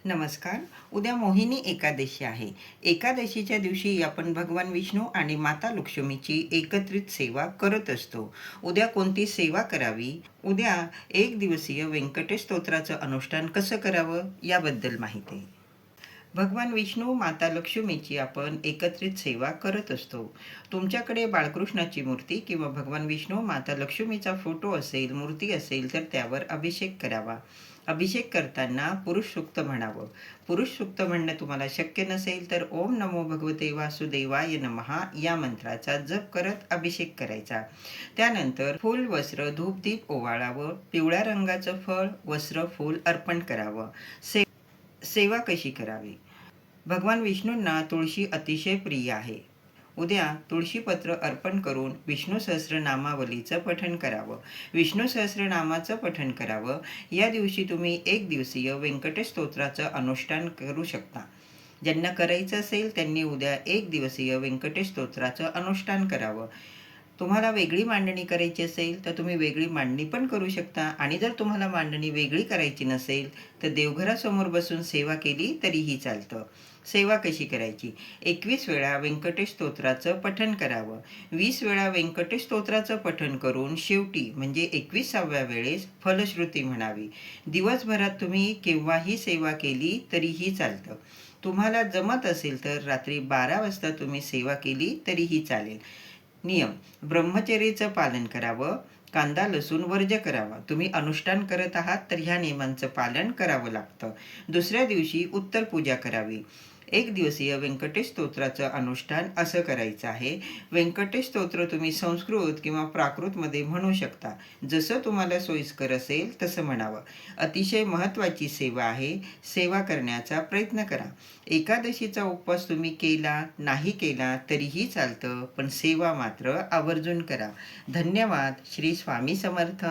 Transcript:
नमस्कार. उद्या मोहिनी एकादशी आहे. एकादशीच्या दिवशी आपण भगवान विष्णू आणि माता लक्ष्मीची एकत्रित सेवा करत असतो. उद्या कोणती सेवा करावी? उद्या एक दिवसीय व्यंकटेश स्तोत्राचं अनुष्ठान कसं करावं याबद्दल माहिती. भगवान विष्णू माता लक्ष्मीची आपण एकत्रित सेवा करत असतो. तुमच्याकडे बाळकृष्णाची मूर्ती किंवा भगवान विष्णू माता लक्ष्मीचा फोटो असेल, मूर्ती असेल तर त्यावर अभिषेक करावा. अभिषेक करताना पुरुष सूक्त म्हणावं. पुरुष सूक्त म्हणणं तुम्हाला शक्य नसेल तर ओम नमो भगवते वासुदेवाय नमः या मंत्राचा जप करत अभिषेक करायचा. त्यानंतर फूल, वस्त्र, धूप, दीप ओवाळावं. पिवळ्या रंगाचं फळ, वस्त्र, फूल अर्पण करावं. सेवा कशी करावी? भगवान विष्णूंना तुळशी अतिशय प्रिय आहे. उद्या तुळशीपत्र अर्पण करून विष्णू सहस्रनामावलीचं पठण करावं. विष्णू सहस्रनामाचं पठण करावं. या दिवशी तुम्ही एक दिवसीय व्यंकटेश स्तोत्राचं अनुष्ठान करू शकता. ज्यांना करायचं असेल त्यांनी उद्या एक दिवसीय व्यंकटेश स्तोत्राचं अनुष्ठान करावं. तुम्हाला वेगळी मांडणी करायची असेल तर तुम्ही वेगळी मांडणी पण करू शकता, आणि जर तुम्हाला मांडणी वेगळी करायची नसेल तर देवघरासमोर बसून सेवा केली तरीही चालतं. सेवा कशी करायची? 21 वेळा व्यंकटेश स्तोत्राचं पठण करावं. 20 वेळा व्यंकटेश स्तोत्राचं पठण करून शेवटी म्हणजे 21व्या वेळेस फलश्रुती म्हणावी. दिवसभरात तुम्ही केव्हाही सेवा केली तरीही चालतं. तुम्हाला जमत असेल तर रात्री 12 वाजता तुम्ही सेवा केली तरीही चालेल. नियम: ब्रह्मचर्याचं पालन करावं. कांदा लसूण वर्ज्य करावा. तुम्ही अनुष्ठान करत आहात तर ह्या नियमांचं पालन करावं लागतं. दुसऱ्या दिवशी उत्तर पूजा करावी. एक दिवसीय व्यंकटेश स्तोत्राचं अनुष्ठान असं करायचं आहे. व्यंकटेश स्तोत्र तुम्ही संस्कृत किंवा प्राकृतमध्ये म्हणू शकता. जसं तुम्हाला सोयीस्कर असेल तसं म्हणावं. अतिशय महत्त्वाची सेवा आहे. सेवा करण्याचा प्रयत्न करा. एकादशीचा उपवास तुम्ही केला नाही केला तरीही चालतं, पण सेवा मात्र आवर्जून करा. धन्यवाद. श्री स्वामी समर्थ.